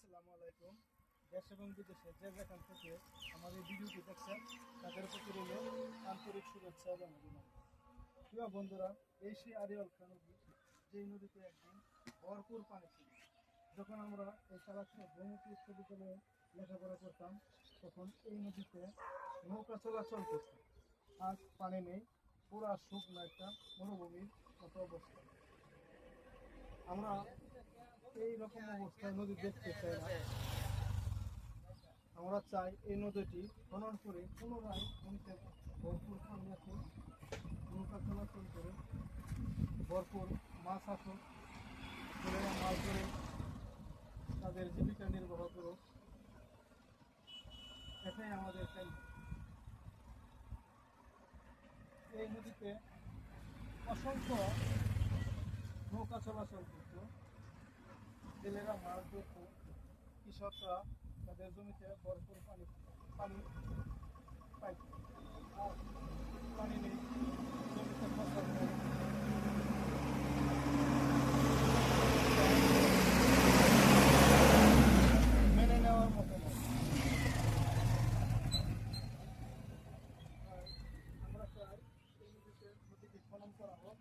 আসসালামু আলাইকুম। দেশ এবং বিদেশে যে যেখান থেকে আমাদের ভিডিওটি দেখছেন তাদের প্রতি রইল আন্তরিক শুভেচ্ছা এবং অভিনন্দন। প্রিয় বন্ধুরা, এই সেই আরিয়াল খান নদী, যেই নদীতে একদিন ভরপুর পানি ছিল। যখন আমরা এই চালাচ্ছি ব্রহ্মপুত্র বিশ্ববিদ্যালয়ে লেখাপড়া করতাম, তখন এই নদীতে নৌকা চলাচল করত। আজ পানি নেই, পুরা শুকনো একটা মরুভূমির মতো অবস্থা। আমরা এই রকম অবস্থায় নদী দেখতে চাই না। আমরা চাই এই নদীটি খনন করে পুনরায় নদীতে ভরপুর পানি আসুক, নৌকা চলাচল করে ভরপুর মাছ আসুক, ছেলেরা মাছ ধরে তাদের জীবিকা নির্বাহ করুক। এটাই আমাদের চাই। এই নদীতে অসংখ্য নৌকা চলাচল করত, জেলেরা মাছ ধরত, কৃষকরা তাদের জমিতে ভরপুর পানি পানি পাইত। আর পানি নেই, জমিতে ফসল নেই। মেনে নেওয়ার মতো নয়। আমরা চাই এই নদীটি খনন করা হোক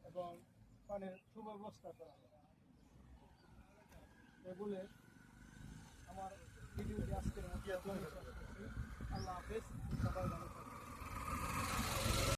এবং পানির সুব্যবস্থা করা হোক। এগুলো আমার ভিডিওটি আজকের মধ্যে আল্লাহ হাফেজ, সবাই ভালো।